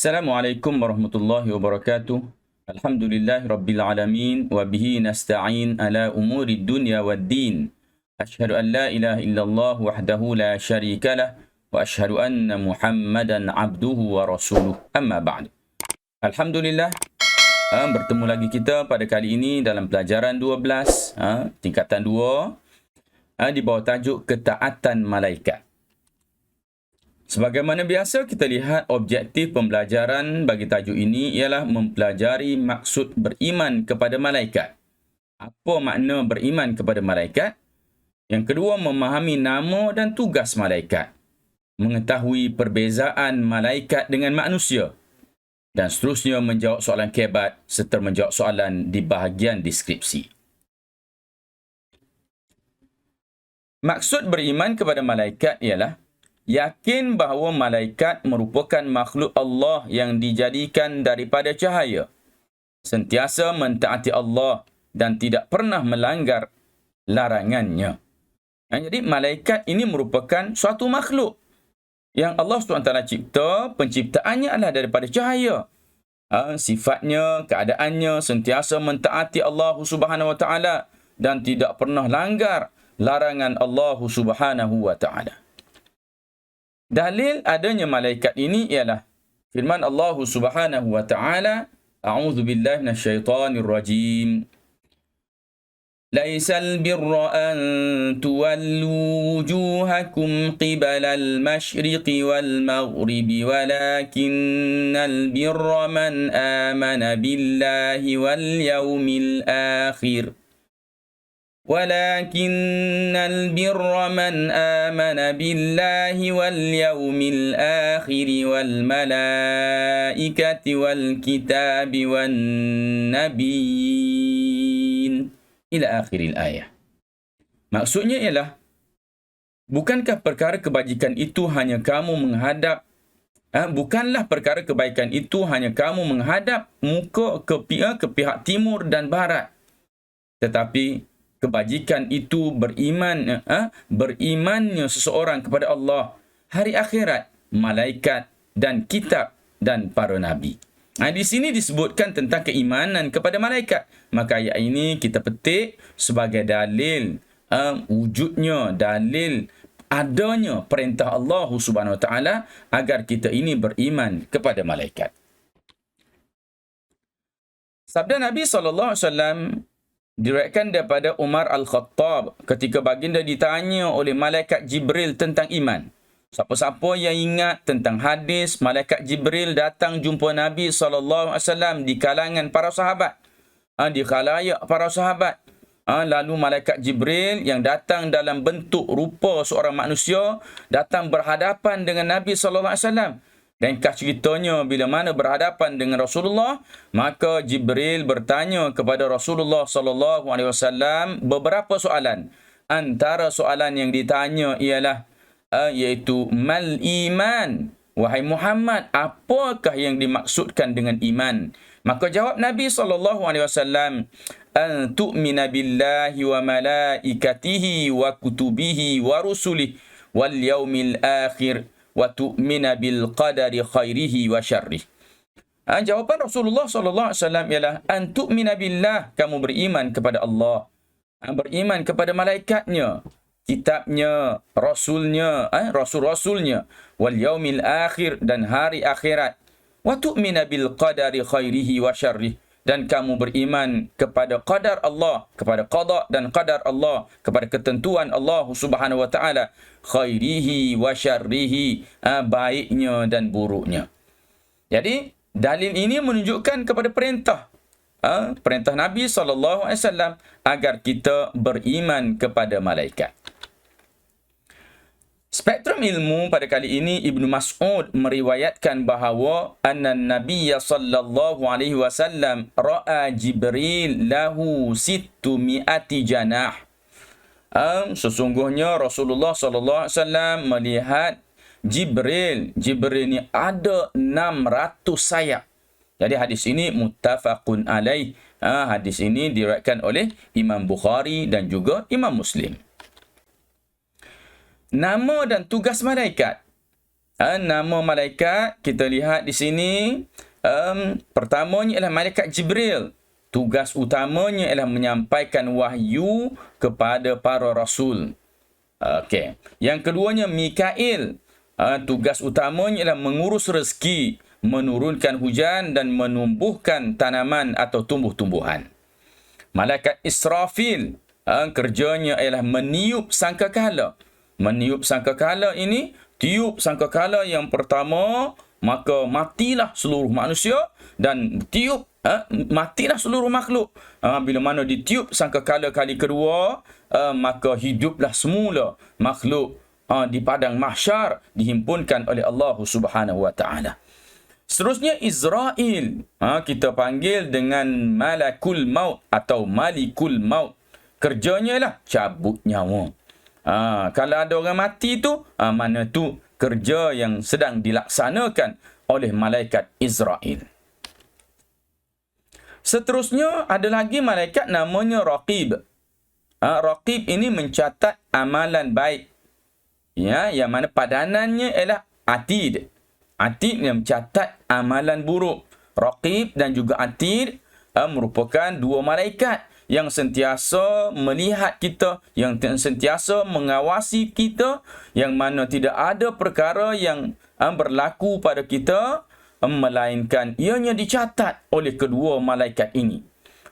Assalamualaikum warahmatullahi wabarakatuh. Alhamdulillah rabbil alamin wa bihi nasta'in ala umuri dunya waddin. Asyhadu an la ilaha illallah wahdahu la syarika lah wa asyhadu anna Muhammadan abduhu wa rasuluh. Amma ba'd. Alhamdulillah, bertemu lagi kita pada kali ini dalam pelajaran 12, tingkatan 2, di bawah tajuk ketaatan malaikat. Sebagaimana biasa, kita lihat objektif pembelajaran bagi tajuk ini ialah mempelajari maksud beriman kepada malaikat. Apa makna beriman kepada malaikat? Yang kedua, memahami nama dan tugas malaikat. Mengetahui perbezaan malaikat dengan manusia. Dan seterusnya menjawab soalan kebat serta menjawab soalan di bahagian deskripsi. Maksud beriman kepada malaikat ialah yakin bahawa malaikat merupakan makhluk Allah yang dijadikan daripada cahaya, sentiasa mentaati Allah dan tidak pernah melanggar larangannya. Jadi malaikat ini merupakan suatu makhluk yang Allah SWT cipta, penciptaannya adalah daripada cahaya. Sifatnya, keadaannya sentiasa mentaati Allah SWT dan tidak pernah langgar larangan Allah SWT. Dalil adanya malaikat ini ialah firman Allah Subhanahu wa taala, a'udzu billahi minasyaitonir rajim. Laisal birra an tuwallu wujuhakum qibala al-masyriqi wal maghribi walakinnal birra man amana billahi wal yawmil akhir. ولكن البر من آمن بالله واليوم الآخر والملائكة والكتاب والنبيين إلى آخر الآية. Maksudnya ialah, bukankah perkara kebajikan itu hanya kamu menghadap bukanlah perkara kebaikan itu hanya kamu menghadap muka ke pihak timur dan barat, tetapi kebajikan itu berimannya seseorang kepada Allah, hari akhirat, malaikat dan kitab dan para nabi. Di sini disebutkan tentang keimanan kepada malaikat. Maka ayat ini kita petik sebagai dalil wujudnya, dalil adanya perintah Allah Subhanahu Wa Taala agar kita ini beriman kepada malaikat. Sabda Nabi SAW diriwayatkan daripada Umar Al-Khattab ketika baginda ditanya oleh malaikat Jibril tentang iman. Siapa-siapa yang ingat tentang hadis malaikat Jibril datang jumpa Nabi SAW di kalangan para sahabat, di khalayak para sahabat. Lalu malaikat Jibril yang datang dalam bentuk rupa seorang manusia datang berhadapan dengan Nabi SAW. Ringkas ceritanya, bila mana berhadapan dengan Rasulullah, maka Jibril bertanya kepada Rasulullah SAW beberapa soalan. Antara soalan yang ditanya ialah iaitu mal iman, wahai Muhammad, apakah yang dimaksudkan dengan iman? Maka jawab Nabi SAW, an tu'mina billahi wa malaikatihi wa kutubihi wa rusulihi wal yaumil akhir wa tu'mina bil qadari khairihi wa syarrih. Jawapan Rasulullah SAW ialah an tu'mina billah, kamu beriman kepada Allah, beriman kepada malaikatnya, kitabnya, rasulnya, rasul-rasulnya, wal yaumil akhir, dan hari akhirat, wa tu'mina bil qadari khairihi wa syarrih, dan kamu beriman kepada qadar Allah, kepada qada dan qadar Allah, kepada ketentuan Allah Subhanahu wa taala, khairihi wa syarrihi, baiknya dan buruknya. Jadi dalil ini menunjukkan kepada perintah Nabi SAW agar kita beriman kepada malaikat. Spektrum ilmu pada kali ini, Ibnu Mas'ud meriwayatkan bahawa anna Nabiyya sallallahu alaihi wasallam ra'a Jibril lahu 600 janah. Sesungguhnya Rasulullah sallallahu alaihi wasallam melihat Jibril ni ada 600 sayap. Jadi hadis ini muttafaqun alaih. Hadis ini diriwayatkan oleh Imam Bukhari dan juga Imam Muslim. Nama dan tugas malaikat. Nama malaikat kita lihat di sini, pertamanya ialah malaikat Jibril. Tugas utamanya ialah menyampaikan wahyu kepada para rasul. Okey. Yang keduanya Mikail. Tugas utamanya ialah mengurus rezeki, menurunkan hujan dan menumbuhkan tanaman atau tumbuh-tumbuhan. Malaikat Israfil, kerjanya ialah meniup sangkakala. Meniup sangkakala ini, tiup sangkakala yang pertama, maka matilah seluruh manusia, dan tiup matilah seluruh makhluk. Bila mana ditiup sangkakala kali kedua, maka hiduplah semula makhluk di padang mahsyar, dihimpunkan oleh Allah Subhanahu wa taala. Seterusnya Israel, kita panggil dengan Malakul Maut atau Malikul Maut. Kerjanya lah cabut nyawa. Kalau ada orang mati tu, mana tu kerja yang sedang dilaksanakan oleh malaikat Israel. Seterusnya ada lagi malaikat namanya Raqib. Raqib ini mencatat amalan baik. Ya, yang mana padanannya ialah Atid. Atid yang mencatat amalan buruk. Raqib dan juga Atid merupakan dua malaikat yang sentiasa melihat kita, yang sentiasa mengawasi kita, yang mana tidak ada perkara yang berlaku pada kita melainkan ianya dicatat oleh kedua malaikat ini.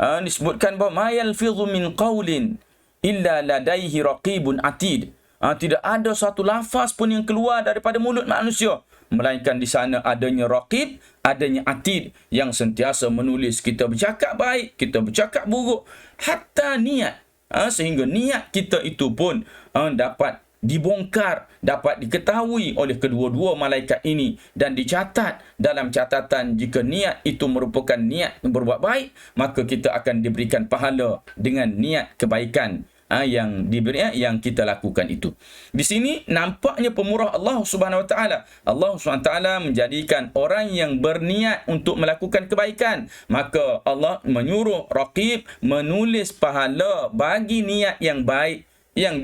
Disebutkan bahawa ma yalfidhu min qaulin illa ladaihi raqibun atid. Tidak ada satu lafaz pun yang keluar daripada mulut manusia, melainkan di sana adanya raqib, adanya atid yang sentiasa menulis kita bercakap baik, kita bercakap buruk, hatta niat. Sehingga niat kita itu pun dapat dibongkar, dapat diketahui oleh kedua-dua malaikat ini dan dicatat dalam catatan. Jika niat itu merupakan niat berbuat baik, maka kita akan diberikan pahala dengan niat kebaikan yang kita lakukan itu. Di sini nampaknya pemurah Allah Subhanahu Wa Taala. Allah Subhanahu Wa Taala menjadikan orang yang berniat untuk melakukan kebaikan, maka Allah menyuruh Raqib menulis pahala bagi niat yang baik yang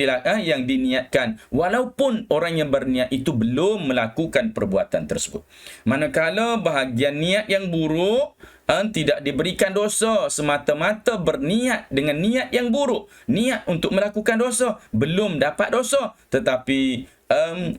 diniatkan, walaupun orang yang berniat itu belum melakukan perbuatan tersebut. Manakala bahagian niat yang buruk tidak diberikan dosa, semata-mata berniat dengan niat yang buruk, niat untuk melakukan dosa, belum dapat dosa. Tetapi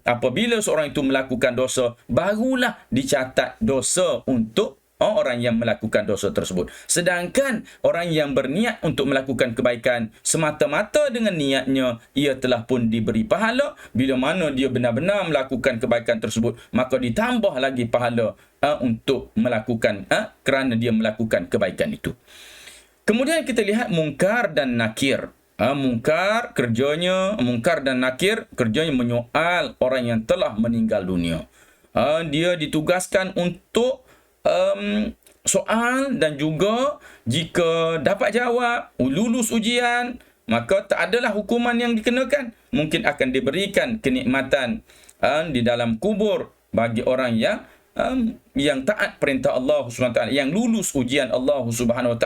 apabila seorang itu melakukan dosa, barulah dicatat dosa untuk orang yang melakukan dosa tersebut. Sedangkan orang yang berniat untuk melakukan kebaikan, semata-mata dengan niatnya, ia telah pun diberi pahala. Bila mana dia benar-benar melakukan kebaikan tersebut, maka ditambah lagi pahala untuk melakukan, kerana dia melakukan kebaikan itu. Kemudian kita lihat Munkar dan Nakir. Munkar dan Nakir kerjanya menyoal orang yang telah meninggal dunia. Dia ditugaskan untuk soal, dan juga jika dapat jawab, lulus ujian, maka tak adalah hukuman yang dikenakan. Mungkin akan diberikan kenikmatan di dalam kubur bagi orang yang taat perintah Allah SWT, yang lulus ujian Allah SWT.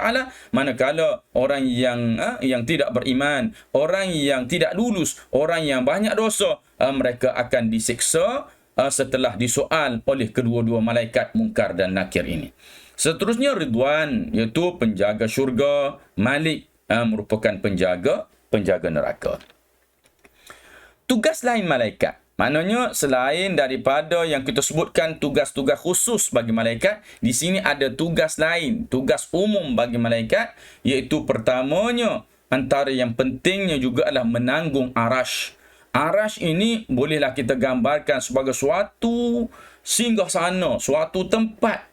Manakala orang yang tidak beriman, orang yang tidak lulus, orang yang banyak dosa, mereka akan disiksa setelah disoal oleh kedua-dua malaikat Munkar dan Nakir ini. Seterusnya Ridwan, iaitu penjaga syurga. Malik merupakan penjaga neraka. Tugas lain malaikat, maknanya selain daripada yang kita sebutkan tugas-tugas khusus bagi malaikat, di sini ada tugas lain, tugas umum bagi malaikat, iaitu pertamanya, antara yang pentingnya juga adalah menanggung arash. Arash ini bolehlah kita gambarkan sebagai suatu singgahsana, suatu tempat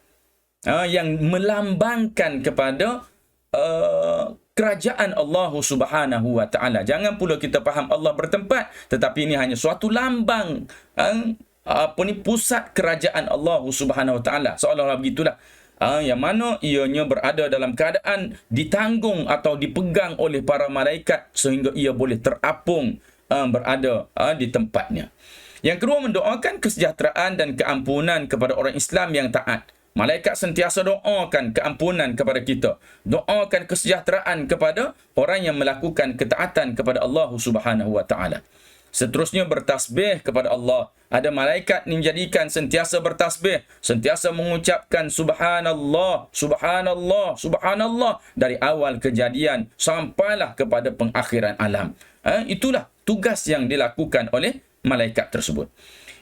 yang melambangkan kepada kerajaan Allah Subhanahu Wa Taala. Jangan pula kita faham Allah bertempat, tetapi ini hanya suatu lambang pusat kerajaan Allah Subhanahu Wa Taala. Seolah-olah begitulah. Yang mana ianya berada dalam keadaan ditanggung atau dipegang oleh para malaikat sehingga ia boleh terapung berada di tempatnya. Yang kedua, mendoakan kesejahteraan dan keampunan kepada orang Islam yang taat. Malaikat sentiasa doakan keampunan kepada kita, doakan kesejahteraan kepada orang yang melakukan ketaatan kepada Allah Subhanahu Wa Taala. seterusnya bertasbih kepada Allah. Ada malaikat yang menjadikan sentiasa bertasbih, sentiasa mengucapkan subhanallah, subhanallah, subhanallah dari awal kejadian sampailah kepada pengakhiran alam. Itulah tugas yang dilakukan oleh malaikat tersebut.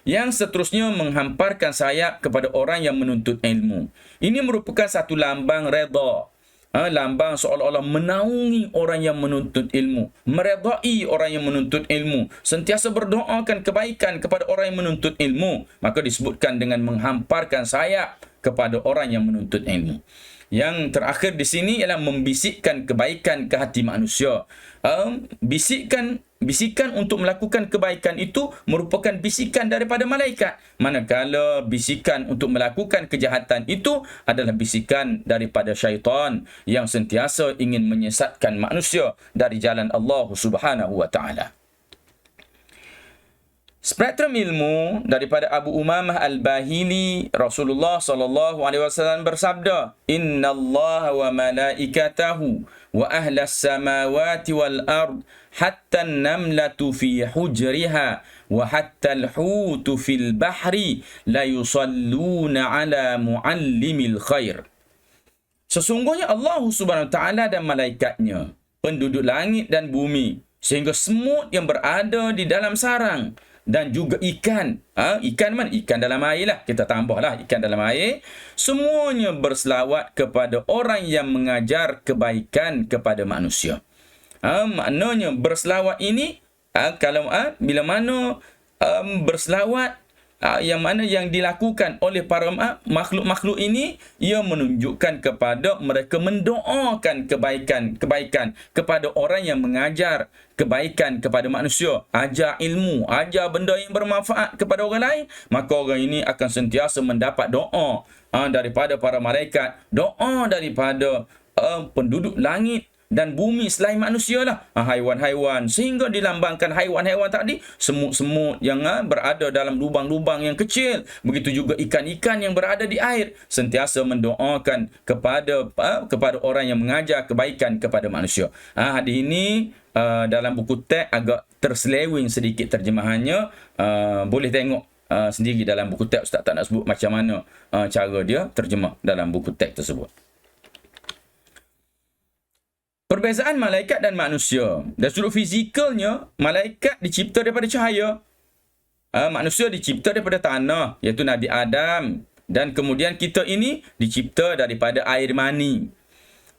Yang seterusnya menghamparkan sayap kepada orang yang menuntut ilmu. Ini merupakan satu lambang redha. Lambang seolah-olah menaungi orang yang menuntut ilmu, meredai orang yang menuntut ilmu, sentiasa berdoakan kebaikan kepada orang yang menuntut ilmu, maka disebutkan dengan menghamparkan sayap kepada orang yang menuntut ilmu. Yang terakhir di sini ialah membisikkan kebaikan ke hati manusia. Bisikan untuk melakukan kebaikan itu merupakan bisikan daripada malaikat. Manakala bisikan untuk melakukan kejahatan itu adalah bisikan daripada syaitan yang sentiasa ingin menyesatkan manusia dari jalan Allah Subhanahu wa taala. Spektrum ilmu daripada Abu Umamah Al-Bahili, Rasulullah SAW bersabda, "Innallaha wa malaikatahu wa ahlas samawati wal ard hatta an-namlatu fi hujriha wa hatta al-hutu fil bahri la yusalluna ala muallimil khair." Sesungguhnya Allah Subhanahu wa taala dan malaikatnya, penduduk langit dan bumi, sehingga semut yang berada di dalam sarang, dan juga ikan. Ikan mana? Ikan dalam air lah. Kita tambahlah ikan dalam air. Semuanya berselawat kepada orang yang mengajar kebaikan kepada manusia. Maknanya berselawat ini, bila mana berselawat, yang mana yang dilakukan oleh para makhluk-makhluk ini, ia menunjukkan kepada mereka mendoakan kebaikan kepada orang yang mengajar kebaikan kepada manusia, ajar ilmu, ajar benda yang bermanfaat kepada orang lain, maka orang ini akan sentiasa mendapat doa daripada para malaikat, doa daripada penduduk langit dan bumi selain manusia lah, haiwan-haiwan, sehingga dilambangkan haiwan-haiwan tadi, semut-semut yang berada dalam lubang-lubang yang kecil, begitu juga ikan-ikan yang berada di air, sentiasa mendoakan kepada orang yang mengajar kebaikan kepada manusia. Hadis ini dalam buku teks agak terselewing sedikit terjemahannya, boleh tengok sendiri dalam buku teks. Ustaz tak nak sebut macam mana cara dia terjemah dalam buku teks tersebut. Perbezaan malaikat dan manusia. Dari sudut fizikalnya, malaikat dicipta daripada cahaya. Manusia dicipta daripada tanah, iaitu Nabi Adam. Dan kemudian kita ini dicipta daripada air mani.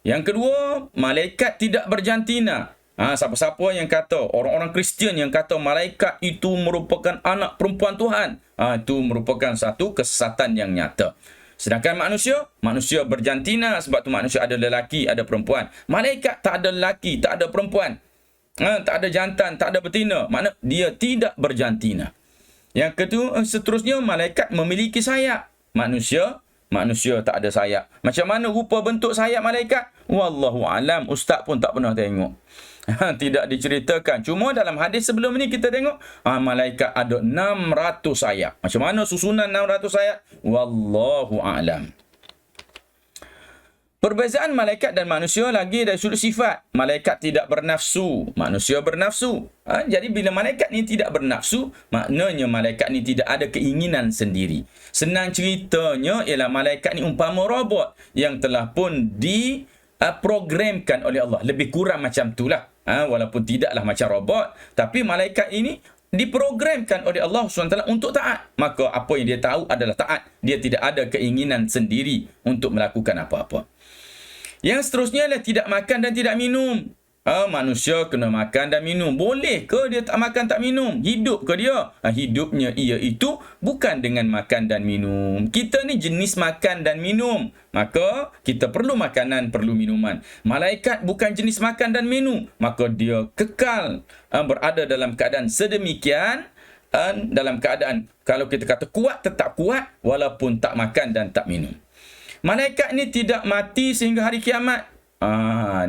Yang kedua, malaikat tidak berjantina. Siapa-siapa yang kata, orang-orang Kristian yang kata malaikat itu merupakan anak perempuan Tuhan, itu merupakan satu kesesatan yang nyata. Sedangkan manusia berjantina, sebab tu manusia ada lelaki, ada perempuan. Malaikat tak ada lelaki, tak ada perempuan. Tak ada jantan, tak ada betina. Makna dia tidak berjantina. Yang kedua, seterusnya malaikat memiliki sayap. Manusia tak ada sayap. Macam mana rupa bentuk sayap malaikat? Wallahu alam, ustaz pun tak pernah tengok. Tidak diceritakan. Cuma dalam hadis sebelum ini kita tengok malaikat ada 600 sayap. Macam mana susunan 600 sayap? Wallahu a'lam. Perbezaan malaikat dan manusia lagi dari sudut sifat. Malaikat tidak bernafsu, manusia bernafsu. Jadi bila malaikat ni tidak bernafsu, maknanya malaikat ni tidak ada keinginan sendiri. Senang ceritanya ialah malaikat ni umpama robot yang telah pun diprogramkan oleh Allah. Lebih kurang macam itulah. Walaupun tidaklah macam robot, tapi malaikat ini diprogramkan oleh Allah SWT untuk taat. Maka apa yang dia tahu adalah taat. Dia tidak ada keinginan sendiri untuk melakukan apa-apa. Yang seterusnya adalah tidak makan dan tidak minum. Manusia kena makan dan minum. Boleh ke dia tak makan tak minum? Hidup ke dia? Hidupnya iaitu bukan dengan makan dan minum. Kita ni jenis makan dan minum. Maka kita perlu makanan, perlu minuman. Malaikat bukan jenis makan dan minum. Maka dia kekal berada dalam keadaan sedemikian. Dalam keadaan, kalau kita kata kuat, tetap kuat walaupun tak makan dan tak minum. Malaikat ni tidak mati sehingga hari kiamat.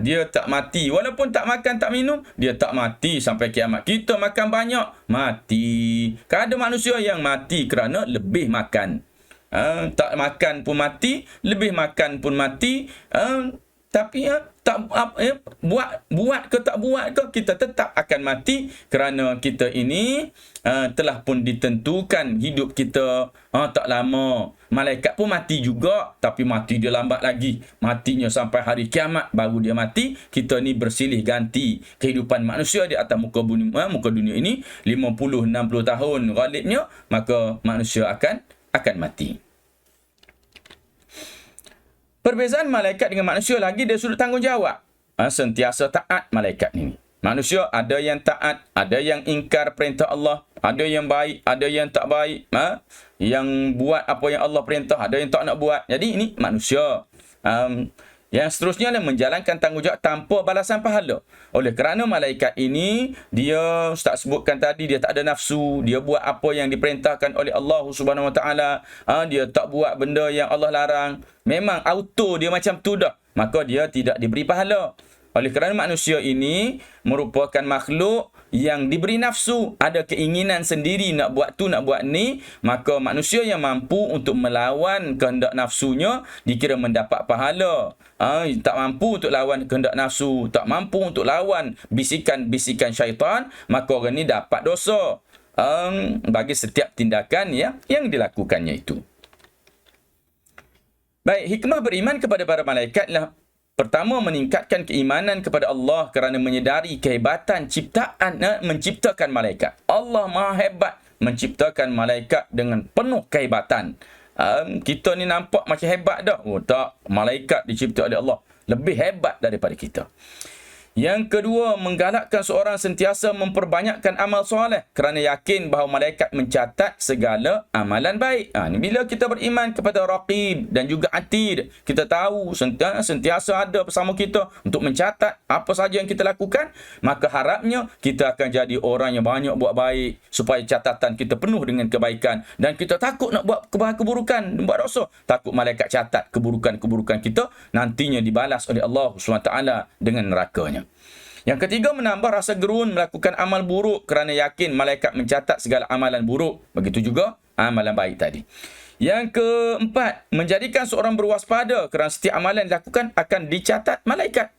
Dia tak mati. Walaupun tak makan, tak minum, dia tak mati sampai kiamat. Kita makan banyak, mati. Ada manusia yang mati kerana lebih makan. Tak makan pun mati, lebih makan pun mati. Tapi buat ke tak buat ke, kita tetap akan mati, kerana kita ini telah pun ditentukan hidup kita tak lama. Malaikat pun mati juga, tapi mati dia lambat lagi. Matinya sampai hari kiamat baru dia mati. Kita ni bersilih ganti kehidupan manusia di atas muka dunia ini 50-60 tahun ghalibnya, maka manusia akan mati. Perbezaan malaikat dengan manusia lagi dari sudut tanggungjawab. Sentiasa taat malaikat ini. Manusia ada yang taat, ada yang ingkar perintah Allah, ada yang baik, ada yang tak baik. Yang buat apa yang Allah perintah, ada yang tak nak buat. Jadi ini manusia. Yang seterusnya adalah menjalankan tanggungjawab tanpa balasan pahala. Oleh kerana malaikat ini, dia Ustaz sebutkan tadi, dia tak ada nafsu, dia buat apa yang diperintahkan oleh Allah Subhanahu Wa Taala. Dia tak buat benda yang Allah larang. Memang auto dia macam tu dah. Maka dia tidak diberi pahala. Oleh kerana manusia ini merupakan makhluk yang diberi nafsu, ada keinginan sendiri nak buat tu, nak buat ni, maka manusia yang mampu untuk melawan kehendak nafsunya dikira mendapat pahala. Tak mampu untuk lawan kehendak nafsu, tak mampu untuk lawan bisikan-bisikan syaitan, maka orang ni dapat dosa bagi setiap tindakan yang dilakukannya itu. Baik, hikmah beriman kepada para malaikat lah. Pertama, meningkatkan keimanan kepada Allah kerana menyedari kehebatan ciptaan menciptakan malaikat. Allah Maha hebat menciptakan malaikat dengan penuh kehebatan. Kita ni nampak macam hebat dah. Tak, malaikat dicipta oleh Allah lebih hebat daripada kita. Yang kedua, menggalakkan seorang sentiasa memperbanyakkan amal soleh kerana yakin bahawa malaikat mencatat segala amalan baik. Ni bila kita beriman kepada Raqib dan juga Atid, kita tahu sentiasa ada bersama kita untuk mencatat apa saja yang kita lakukan, maka harapnya kita akan jadi orang yang banyak buat baik supaya catatan kita penuh dengan kebaikan, dan kita takut nak buat keburukan, buat dosa, takut malaikat catat keburukan-keburukan kita nantinya dibalas oleh Allah SWT dengan nerakanya. Yang ketiga, menambah rasa gerun melakukan amal buruk kerana yakin malaikat mencatat segala amalan buruk. Begitu juga amalan baik tadi. Yang keempat, menjadikan seorang berwaspada kerana setiap amalan dilakukan akan dicatat malaikat.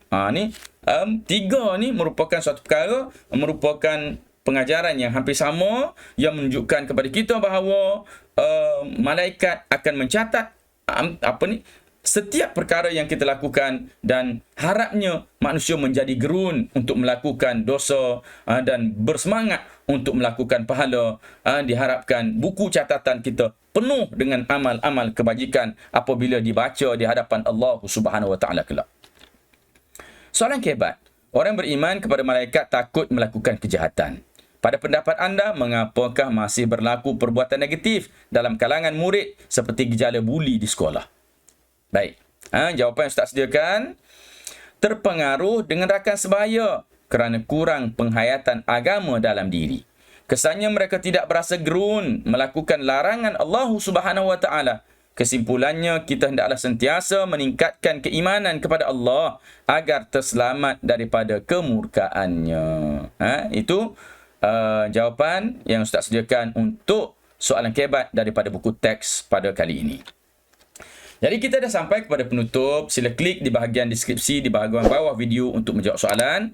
Tiga ni merupakan suatu perkara, merupakan pengajaran yang hampir sama yang menunjukkan kepada kita bahawa malaikat akan mencatat setiap perkara yang kita lakukan, dan harapnya manusia menjadi gerun untuk melakukan dosa dan bersemangat untuk melakukan pahala. Diharapkan buku catatan kita penuh dengan amal-amal kebajikan apabila dibaca di hadapan Allah Subhanahu Wa Taala kelak. Soalan kehebat. Orang beriman kepada malaikat takut melakukan kejahatan. Pada pendapat anda, mengapakah masih berlaku perbuatan negatif dalam kalangan murid seperti gejala buli di sekolah? Baik, jawapan yang Ustaz sediakan, terpengaruh dengan rakan sebaya kerana kurang penghayatan agama dalam diri. Kesannya mereka tidak berasa gerun melakukan larangan Allah Subhanahu Wa Taala. Kesimpulannya, kita hendaklah sentiasa meningkatkan keimanan kepada Allah agar terselamat daripada kemurkaannya. Itu jawapan yang Ustaz sediakan untuk soalan kehebat daripada buku teks pada kali ini. Jadi kita dah sampai kepada penutup. Sila klik di bahagian deskripsi di bahagian bawah video untuk menjawab soalan.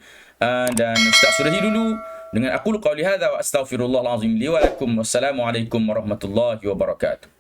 Dan Ustaz sudahi dulu dengan aqulu qawli hadza wa astaghfirullahal azim li wa lakum. Wassalamualaikum warahmatullahi wabarakatuh.